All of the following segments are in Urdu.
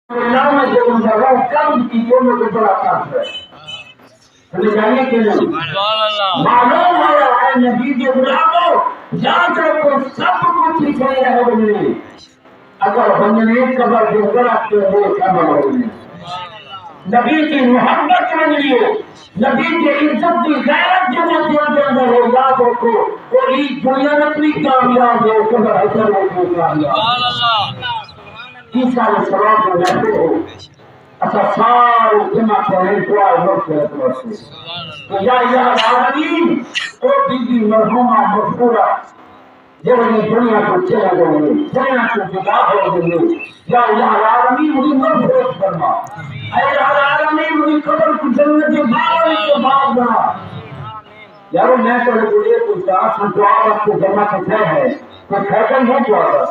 اللہ میں جو جگہ کم چیزوں میں تو بڑا فرق ہے. ہمیں جانیے کہ نہیں معلوم ہے نبی کے غلاموں یاد رکھو سب کچھ لکھے رہے بننے اگر بننے قبر جو غلط کے وہ قبر ہونے نبی کی محبت بن لیے نبی کی عزت کی غیرت جو دل کے اندر ہو یاد رکھو وہی دنیا میں اپنی کامیاب ہو قبر حسن ہو کامیاب عیسیٰ علیہ السلام کو محفوظ ہو اچھا سارے جمع کریں دعا وقت ہے تو یا العالمین او بی بی مرحومہ مغفورہ جبنی دنیا کو چلے گئے دنیا کو جدا ہو گئے یا العالمین مجھے مغفرت فرما اے العالمین مجھے قبر کی جنت کے باہر کے بعد بنا یارو میں تو یہ کچھ آسان دعا وقت کو جمع کرتے ہیں تو خیدن نہیں دعا تھا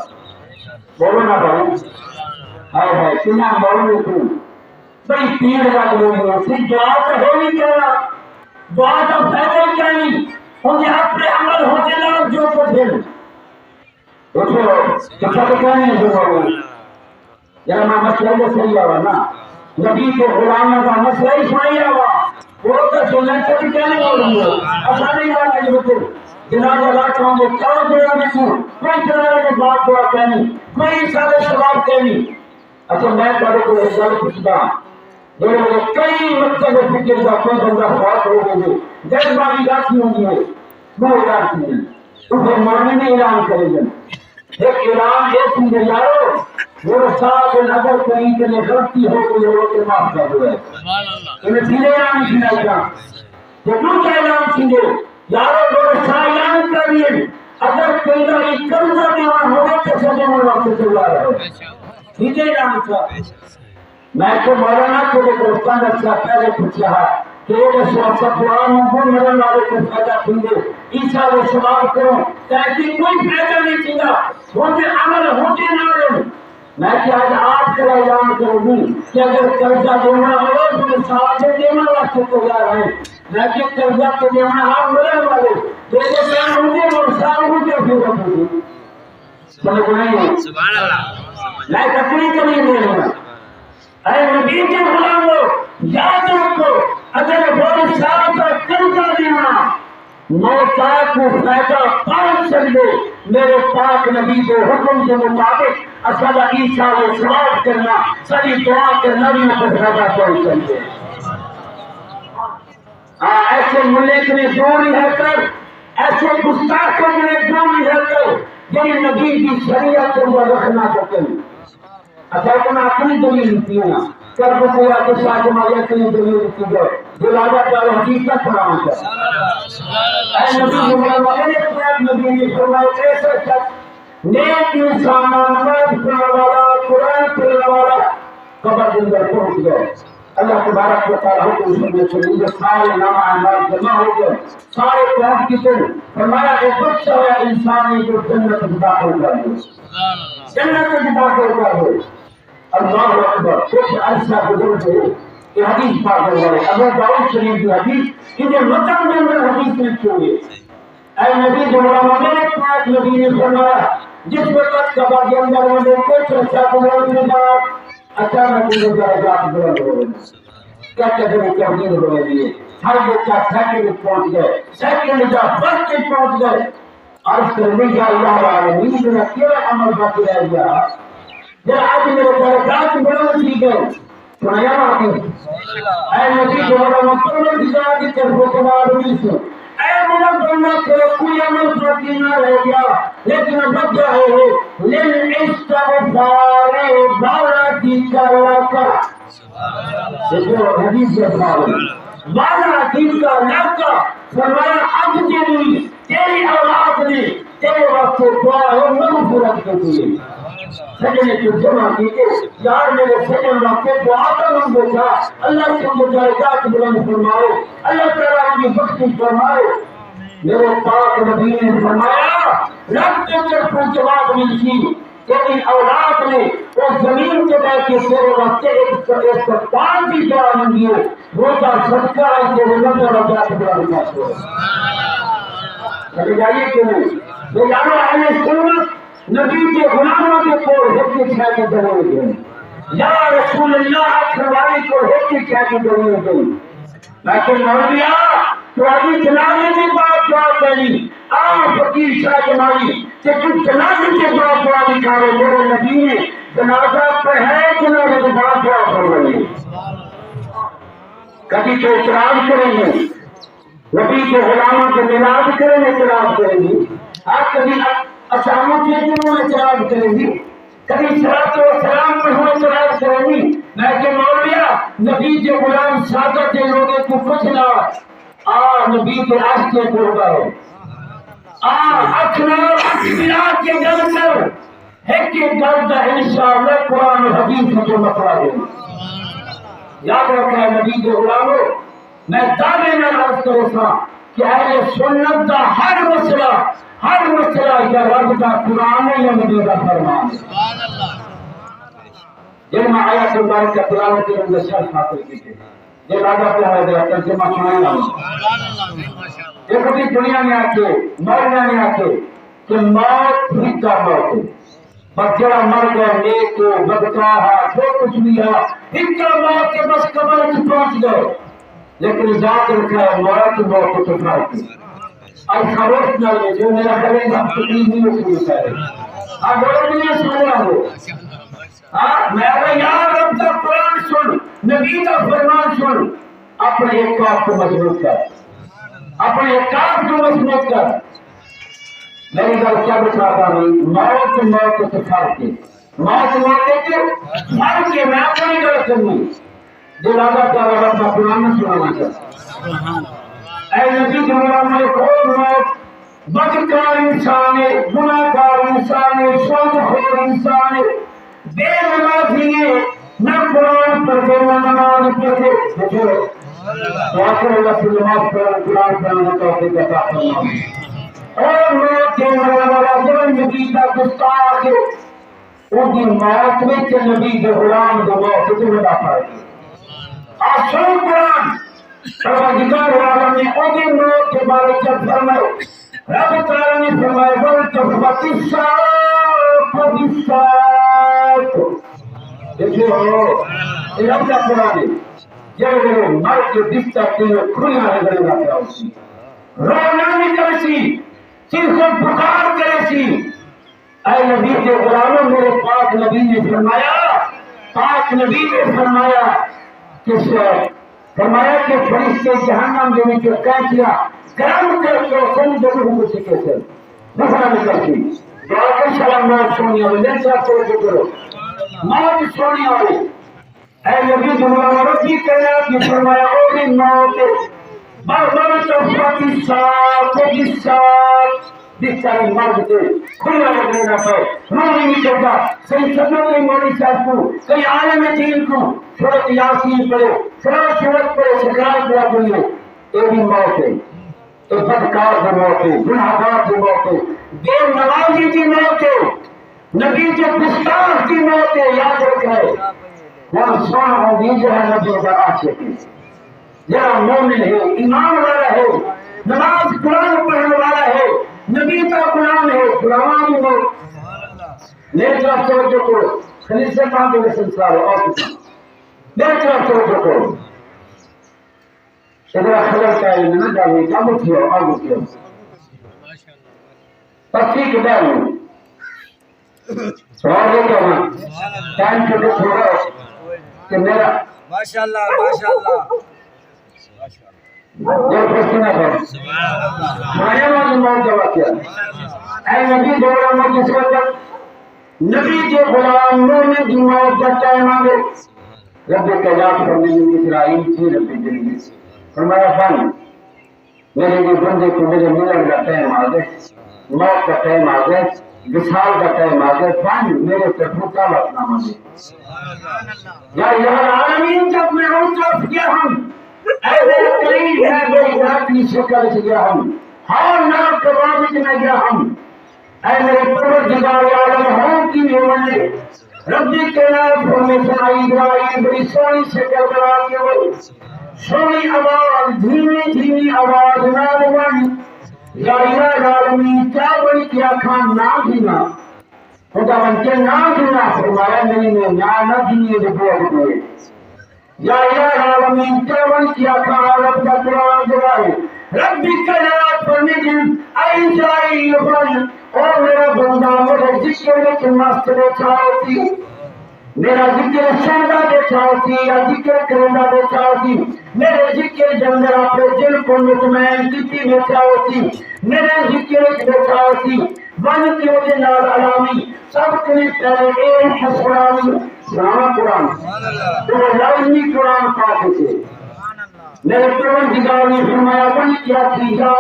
بولو نا بھائی ہے کنا مولوی تو بڑی پیر لگ رہی ہے صرف دعا تو ہو نہیں کہنا دعا تو فائدہ ہی کیا نہیں انہیں اپنے عمل ہوتے لاؤ جو کو دل تو سب کہنے ہیں جو بولو ذرا میں مسئلہ کو صحیح آوا نا نبی کے غلاموں کا مسئلہ ہی صحیح آوا وہ تو سننے سے بھی کہنے بولوں گے ایسا نہیں آنا جو بکر جناب اللہ کہوں گے کیا دعا نہیں کوئی جناب کے بات دعا کہنی کوئی سارے سواب کہنی اچھا میں پڑھے کو ایک گل پوچھتا میرے لئے کئی مطلب فکر کا کوئی بندہ خواب ہو گئے جس باری راتی ہوں گے وہ اعلان کی ہیں اسے مرنے میں اعلان کریں گے ایک اعلان یہ سنگے یارو میرے ساتھ اگر کہیں کے لئے غلطی ہو تو یہ کے معاف کر دو ہے انہیں سیدھے اعلان سنائی جا تو کچھ اعلان سنگے یارو میرے ساتھ اعلان کر دیئے اگر کہیں کا ایک قرضہ دیوان ہوگا تو سجے میں وقت چلا رہا ہے سیدھے اعلان کر میں تو مولانا کو دوستان اچھا پہلے پوچھا کہ یہ سواسا قرآن مجھے مرن والے کو فائدہ دیں عیسیٰ علیہ السلام کرو تاکہ کوئی فائدہ نہیں چاہتا ہوتے عمل ہوتے نہ رہے میں کہ آج آپ کا اعلان کروں گی کہ اگر قرضہ دینا ہو تو ساتھ دینا واسطے تیار ہے میں کہ قرضہ تو دینا آپ مرن والے جیسے میں ہوں گے اور سال ہوں گے پھر رکھوں گی سمجھ نہیں سبحان اللہ میں کتنی کمی نہیں ہونا اے نبی کے غلاموں یاد رکھو اگر وہ سال کا قرضہ دینا موتا کو فائدہ پہنچ سکتے میرے پاک نبی کے حکم کے مطابق اصلا عیسیٰ علیہ السلام کرنا ساری دعا کرنا بھی کو فائدہ پہنچ سکتے ایسے ملک نے دوری ہے کر ایسے گستاخوں نے دوری ہے کر یہ نبی کی شریعت کو رکھنا چاہتے ہیں اچھا اپنا اپنی دلیل لکھی ہے کرب پورا کے ساتھ ہماری اپنی دلیل لکھی گئے دلاجہ کا حقیقت پڑھانا چاہتا اے نبی محمد نے قرآن نبی نے فرمایا ایسا شخص نیک انسان نماز پڑھنے والا قرآن پڑھنے والا قبر کے اندر پہنچ گئے اللہ تبارک و تعالیٰ حکم سننے چلی جو سارے نام اعمال جمع ہو گئے سارے پہنچ کی طرح فرمایا ایک بچہ ہے انسانی جو جنت میں داخل کر دے جنت میں داخل کر دے اللہ اکبر کچھ عرصہ گزر گئے کہ حدیث پاک ہے ابو داؤد شریف کی حدیث کہ متن میں اندر حدیث لکھی ہوئی اے نبی دوبارہ میں پاک نبی نے فرمایا جس وقت قبر کے اندر وہ کچھ عرصہ گزر کے بعد اچانک مجھے درجات بلند ہو گئے کیا کہتے ہیں تحریر ہو رہی ہے ہر بچہ سیکنڈ پہنچ گئے سیکنڈ کا فرسٹ پہنچ گئے عرض کرنے کا اللہ العالمین میرا کیا عمل باقی رہ گیا جب آج میرے درجات بلند کی گئے سنایا آتی اے نبی دوبارہ مقرر دیا کی طرف کے معلومی سے اے میرا بندہ تیرے کوئی عمل باقی نہ رہ گیا لیکن بچہ ہے لن استغفار بارکی کا لکا دیکھو حدیث سے بارکی کا لکا فرمایا اب تیری اولاد نے تیرے وقت دعا ہے مغفرت کے لیے سجنے کی جمع کی کہ یار میرے سجن واقع دعا کا من بیٹھا اللہ سے مجھے درجات بلند فرمائے اللہ تعالیٰ کی بخشش فرمائے میرے پاک نبی نے فرمایا رب کے طرف جواب ملتی تیری اولاد نے اس زمین کے بیٹھ کے تیرے وقت ایک سلطان کی دعا مانگی ہے وہ کا صدقہ ہے تیرے نظر درجات بلند کرتے چلے جائیے کہ نہیں یہ جانو اہل سنت نبی کے غلاموں کے کو حق کے چھائے کے دلے گئے یا رسول اللہ آخر والی کو ہوتی کیا کی دنیا ہو گئی لیکن مولویا تو ابھی جنازے کی بات دعا کری فقیر شاہ جمالی کہ تم جنازے کے بعد دعا نکالو میرے نبی نے جنازہ پر ہے جنازے کے بعد دعا کر رہے ہیں کبھی تو اعتراض کریں گے نبی کے غلاموں کے ملاد کریں اعتراض کریں گے آپ کبھی اساموں کے دنوں اعتراض کریں گے کبھی صلاۃ و سلام پر ہو اعتراض کریں گی لیکن مولویا نبی کے غلام سادہ کے لوگوں کو کچھ نہ نبی کے راستے کو گئے اکھنا اکھنا کے گل کر ہے کہ گل دا انشاءاللہ قرآن و حدیث کو مسئلہ دے یاد رکھا نبی کے غلاموں میں دعوے میں عرض کروں تھا کہ اہل سنت کا ہر مسئلہ یا رب کا قرآن ہے یا نبی کا فرمان ہے جن میں آیات مبارک کا تلاوت کے اندر شرف حاصل کی تھی یہ راجہ پہ ہے گیا ترجمہ سنائی نہ یہ کبھی دنیا میں آکے مرنا میں آکے کہ موت ہی کا موت ہے بس جڑا مر گیا نیک ہو بدکار ہے جو کچھ بھی ہے ہی کا موت کے بس قبر کی پہنچ گئے لیکن ذات رکھا ہے موت موت کو ٹکرا کی اور خروش نہ لے جو میرا کرے گا تکلیف نہیں ہوتی ہے بولے نہیں سن رہا ہو میں یار رب کا قرآن سن نبی کا فرمان سن اپنے ایک کام کو مضبوط کر اپنے ایک کام کو مضبوط کر میری گل کیا بچاتا نہیں موت موت سے فرق ہے موت موت کے فرق کے میں اپنی گل کرنی جو راجا کا رب کا قرآن سنانا چاہتا اے نبی کے غلام کو موت بدکار انسان ہے گناہگار انسان ہے سودخور انسان ہے بے نمازی ہے نہ قرآن پڑھتے نہ نماز پڑھتے دیکھو تو آخر اللہ سے نماز پڑھنا قرآن پڑھنا توفیق عطا فرمائے اور موت کے مرنے والا جو نبی کا گستاخ ہے ان کی موت میں کہ نبی کے غلام کو موت سے بڑا پائے آسان قرآن پروردگار عالم نے ان کی موت کے بارے جب فرمائے رب تعالیٰ نے فرمائے وَالْتَفَّتِ السَّاقُ بِالسَّاقِ دیکھو یہ رب کا قرآن ہے جب وہ مر کے بستر کے لیے کھلنا ہے گلے گا کیا اسی رونا نکل سی چیز کو پکار کرے سی اے نبی کے غلاموں میرے پاک نبی نے فرمایا کہ فرشتے جہنم میں جو کہہ کیا کرم کر کے سن ضرور کو سکے سے نفرہ نکل سی دعا کے سلام موت سونی ہوئی لے چاہتے ہو کرو موت سونی ہوئی اے نبی جمعہ ربی کہنا کہ فرمایا اولی موت بغبرت افراتی ساتھ بستر مرد کے کھلا لگنے نہ پہ رونے نہیں چلتا صحیح سبوں کے مولی صاحب کو کئی عالم دین کو سورت یاسین پڑھے سورت پڑھے سکرات پڑھا پڑھے یہ بھی موت ہے تو بدکار کی موت ہے گناہگار کی موت ہے بے نمازی کی موت ہے نبی کے گستاخ کی موت ہے یاد رکھے وہ سونا ہوگی جو ہے نبی کا عاشق ہے جہاں مومن ہے ایمان والا ہے نماز قرآن پڑھنے والا ہے نبی کا قرآن ہے قرآن موت میرے طرف توجہ کرو خلیل سے کام کے سنسار اور میرے طرف توجہ کرو ادھر خلل کا علم نہ ڈالنے کا مکھیو اور مکھیو پسی کے بارے میں سوال یہ کہنا ٹائم کے لئے چھوڑا کہ میرا ماشاءاللہ جو پرسنہ ہے مایا والی موت جواب کیا اے نبی غلاموں جس وقت نبی کے غلاموں نے جو موت کا ٹائم آگے رب قیاد کرنے میں اسرائیل تھی رب جنگی فرمایا بن میرے لیے بندے کو میرے ملن کا ٹائم آگے موت کا ٹائم آگے وصال کا ٹائم آگے بن میرے طرف کا وقت نامہ دے یا الہ العالمین جب میں اٹھا کیا ہم اے میرے قریب ہے میری ذات کی شکل سے گیا ہم ہاں نام کبابت میں گیا ہم اے میرے پروردگار عالم ہوں کی ہونے ربی کے نام فرمے سنائی ابراہیم بڑی سونی شکل بنا کے ہوئی سونی آواز دھیمی آواز نادوانی یا الہ العالمین کیا بڑی کیا کھان نہ دھینا خدا من کے نہ فرمایا نہیں میں نہ دیے دے دے یا الہ العالمین کیون کیا تھا رب کا قرآن جوائے ربی کلات پڑھنے دن آئی جائی لفن اور میرا بندہ میرے ذکر میں کہ مست بیٹھا ہوتی میرا ذکر سنگا بیٹھا ہوتی یا ذکر کرنا بیٹھا ہوتی میرے ذکر جنگر اپنے دل کو مطمئن کتی بیٹھا ہوتی میرے ذکر بیٹھا ہوتی بن کے وجہ نال علامی سب کے پہلے اے حسرانی سرانا قرآن تو لازمی قرآن پاتے تھے میرے پروردگار نے فرمایا بن کیا تھی یا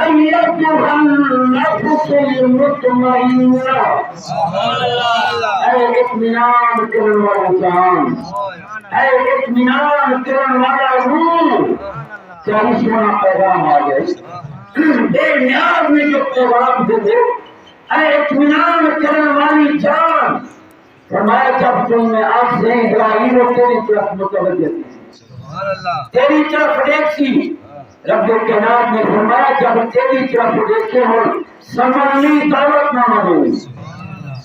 ایتھا النفس المطمئنہ اے اطمینان کرنے والا جان اے اطمینان کرنے والا روح چالیسواں پیغام آ گئے بے نیاز میں جو پیغام دے دے اے اطمینان کرنے والی جان فرمایا جب تم میں آپ سے ابراہیم و تیری طرف متوجہ تھی تیری طرف دیکھی رب کائنات نے فرمایا جب تیری طرف دیکھے ہو سمجھنی دعوت نہ مانوی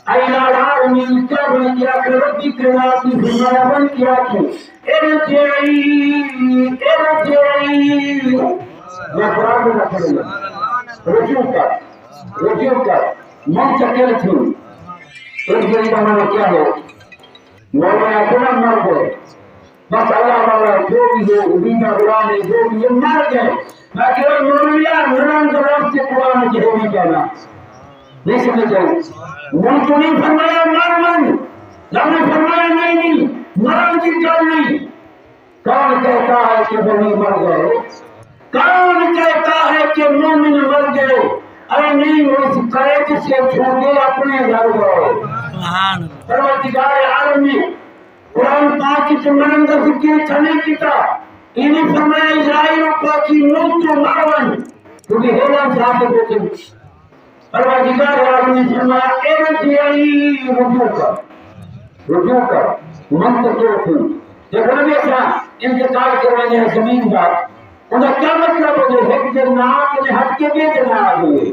اینا العالمین کیا بن کیا کہ ربی کائنات نے فرمایا بن کیا کہ ارجعی میں قرآن میں پڑھوں گا رجوع کر منتقل تھی ارجعی کا معنی کیا ہے مولانا اپنا مر گئے بس اللہ والا جو بھی ہے عبیدہ غلام ہے جو بھی ہے مر گئے میں کہ مولانا مران کا رب سے قرآن کی ہوئی کہنا نہیں سمجھ جائے من تو نہیں فرمایا من رب نے فرمایا نہیں مران کی گل نہیں کون کہتا ہے کہ بنی مر گئے کون کہتا ہے کہ مومن مر گئے ارے نہیں وہ قید سے چھوڑے اپنے گھر گئے پروردگار عالم نے قرآن پاک کی مرن کا ذکر چھنے کیتا انہیں فرمایا اسرائیل و پاکی موت و مارون کیونکہ ہیلان صاحب بیٹے پروردگار عالم نے فرمایا ارجعی رجوع کر منتقل تھی جب نبی اسلام انتقال کروانے ہیں زمین کا انہیں کیا مطلب ہے ایک جنات نے ہٹ کے بے جنا آگئے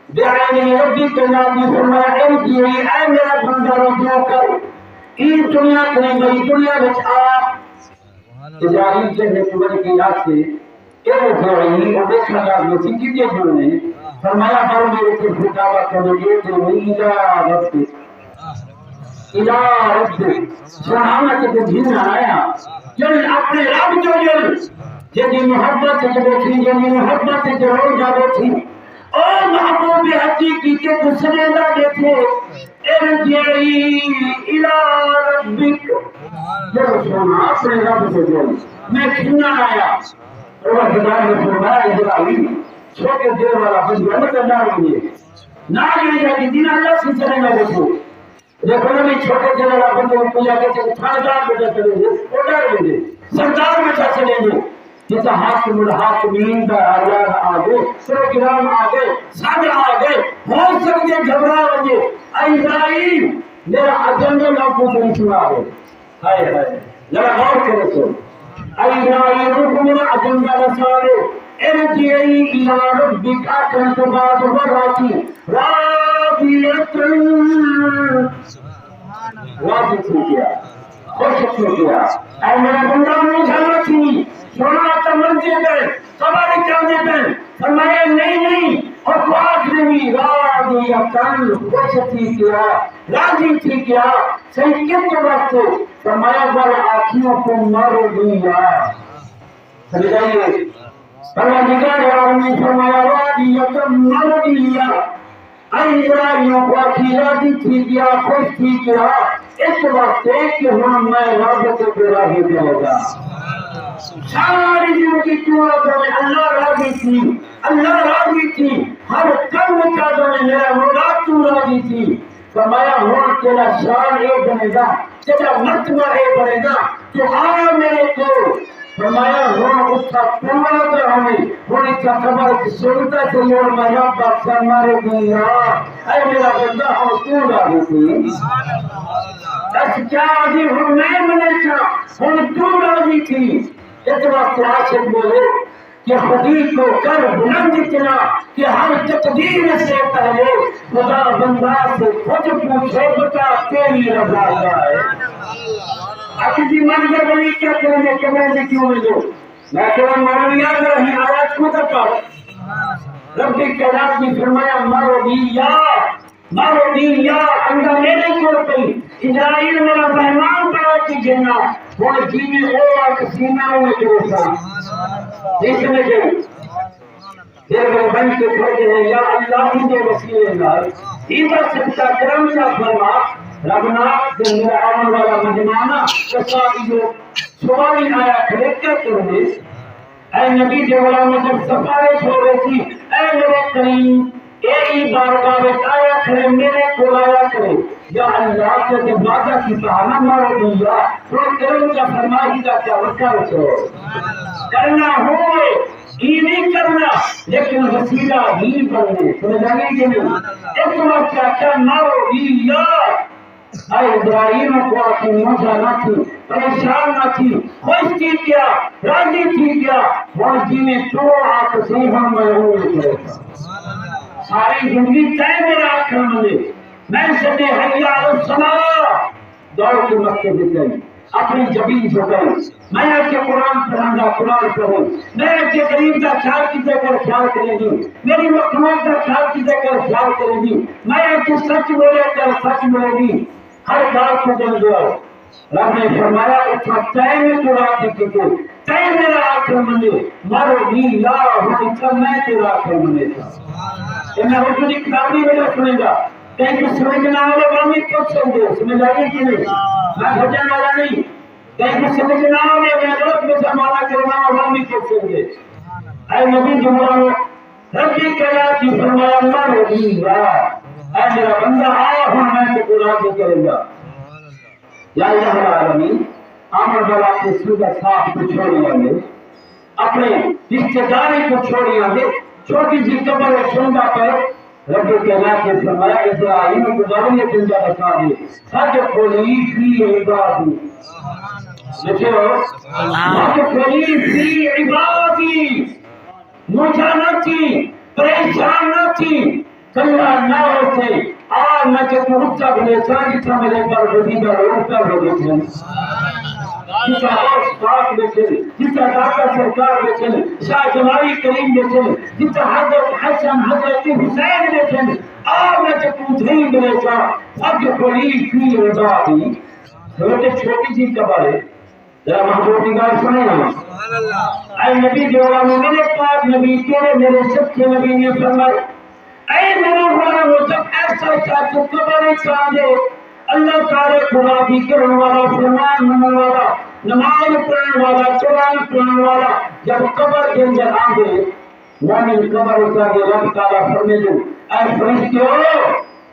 بیعانی ربی کائنات نے فرمایا ارجعی اے میرا بندہ رجوع کر این دنیا کریں گئی دنیا بچ آپ تجاری کے حکمت کی یاد سے ارجعی اور دیکھنا گا مسیح کے جوڑنے فرمایا بار میرے کے خطابہ کرنے تو الہ رب سبحانہ کے دن آیا جن اپنے رب جو جن محبت سے بیٹھی جن محبت سے جو جا بیٹھی اور محبوب حقیقی کے گسرے نہ دیکھے ارجعی الہ ربک جب سونا اپنے رب سے جو میں کھنا آیا اور خدا نے فرمایا ابراہیم چھوٹے دیر والا بندہ نہ کرنا ہوئے نہ لے جاتی دن اللہ سے چلے گا دیکھو دیکھو نا میں چھوٹے دیر والا بندہ کو پوجا کے تھاندار بیٹا چلے گے وہ ڈر گئے سردار بیٹا چلے گے جیسا حاکم الحاکمین کا اعلان آگے پروگرام آگے صدر آگے ہو سکتے گھبرا وجے اسرائیل میرا اجنڈا لوگوں کو سنا دے ہائے ہائے ذرا غور کرو تو اسرائیل کو میرا اجنڈا رسالے ارجعی الی ربک اکن کے بعد وراتی راضیۃ راضی کیا خوش کیا اے میرا بندہ مجھے تھی سونا تو منزل پہ سواری چاہنے پہ فرمایا نہیں اور تو آخری راضیۃ خوش تھی کیا راضی تھی کیا صحیح کتنے وقت فرمایا بل آنکھوں کو مر دیا سمجھائیے پروردگار عالم نے فرمایا راضیۃ مر دیا اسرائیل کو آنکھی راضی تھی کیا خوش تھی کیا اس وقت کہ ہم میں رب کو پیدا ہو جائے گا ساری زندگی کیوں اللہ راضی تھی ہر کم کا میرا مراد تو راضی تھی فرمایا ہوں تیرا شان ایک بنے گا تیرا مرتبہ ایک بنے گا تو آ میرے کو فرمایا ہوں اس کا پورا کر ہمیں ہوں اس کا خبر سنتا چلیے اور میں رب کا مارے گیا اے میرا بندہ ہوں تو راضی تھی بس کیا راضی ہوں میں منے ہوں تو راضی تھی ایک وقت عاشق بولے کہ خودی کو کر بلند اتنا کہ ہر تقدیر سے پہلے خدا بندہ سے خود پوچھے بتا تیری رضا کیا ہے. کسی منظر بنی کیا کریں گے کمرے میں کیوں میں دو میں کہ مولوی یاد رہی آواز کو تک رب کائنات نے فرمایا مارو دی یا اندر میرے کول پئی اسرائیل میرا مہمان بنا کے جنا وہ جینے او کسینا میں جوسا دیکھ میں جو دیر بن کے کھڑے ہیں یا اللہ کے وسیلے نال ایسا سچا کرم کا فرما ربنا دل آنے والا مہمانہ کسائی جو سوالی آیا کھڑے کیا کرنے اے نبی جو غلام جب سفارش ہو رہی تھی اے میرے کریم ایک بارگاہ میں آیا کھڑے میرے کو آیا کرے یا اللہ کے جب وعدہ کی بہانہ مارو دیا تو کرم کا فرمائی کا کیا وقت ہو کرنا ہوئے یہ نہیں کرنا لیکن وسیلہ ہی بننے سمجھانے کے لیے ایک وقت کیا مارو دیا اے ابراہیم کو اپنی موجہ نہ تھی پریشان نہ تھی خوش تھی کیا راضی تھی کیا وہ جی میں تو آپ سے ہم محروم کرے ساری زندگی تے میرا آخر ملے میں سنے حیاء السماء دوڑ کے مکے دے گئی اپنی جبین جھکائی میں آ کے قرآن پڑھانا قرآن پڑھوں میں آ کے غریب کا خیال کیتے کر خیال کرے گی میری مخلوق کا خیال کیتے کر خیال کرے گی میں آ کے سچ بولے کر سچ بولے گی ہر بات کو جل دو رب نے فرمایا اٹھا تے میں قرآن دیکھے کو تے میرا آخر ملے مارو بھی لا ہو اتنا میں تیرا آخر ملے تھا یہ میں حضور کی کتابی وجہ سنے گا کہیں کہ سمجھنا والے وامی کچھ سمجھے سمجھ آئیے کہ نہیں میں بھجن والا نہیں کہیں کہ سمجھنا والے میں غلط میں زمانہ کرنا وامی کچھ سمجھے اے نبی جمعہ ربی قیات کی فرمایا مارو بھی لا اے میرا بندہ آیا ہوں میں تو قرآن بھی کرے گا یا الہ العالمین آمر والا اپنے سودہ صاحب کو چھوڑی آگے اپنے رشتہ داری کو چھوڑی آگے چھوٹی سی قبر سوندہ پر رب کائنات نے فرمایا اسرائیل کو گزارنے کے لیے بتا دے سج کھولی فی عبادی دیکھو سج کھولی فی عبادی مجھا نہ تھی پریشان نہ تھی کلہ نہ ہوتے آج میں کہ مرچہ بلے چاہی تھا میرے پر وزیدہ روکتا ہو دیکھیں جیتا ہوش پاک بیچن جیتا داتا سرکار بیچن شاہ جمالی کریم بیچن جیتا حضرت حسن حضرت حسین بیچن آج میں کہ پوچھیں بلے چاہ سب کھولی فی عبادی چھوٹی سی قبر ہے ذرا محبوب کی بات سنیں نا اے نبی دیوانوں میرے پاک نبی تیرے میرے سچے نبی نے فرمایا اے میرے غلام جب ایسا چاہتے قبر چاہتے اللہ تعالی خدا بھی کرنے والا فرمان مننے والا نماز پڑھنے والا قرآن پڑھنے والا جب قبر کے اندر آگے مومن قبر اتارے رب تعالی فرمے دو اے فرشتوں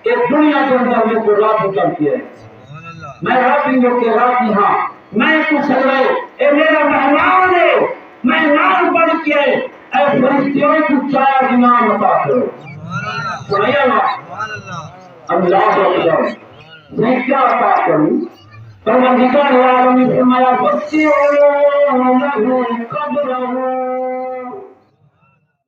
ایک دنیا کے اندر میں کو رات اترتی ہے میں راتی ہوں کہ راتی ہاں میں کچھ رہے اے میرا مہمان ہے مہمان بڑھ کے اے فرشتوں کو 4 انعام عطا کرو سنائیے اللہ اکبر میں کیا عطا کروں پروردگار عالم نے فرمایا وسعوا له قبره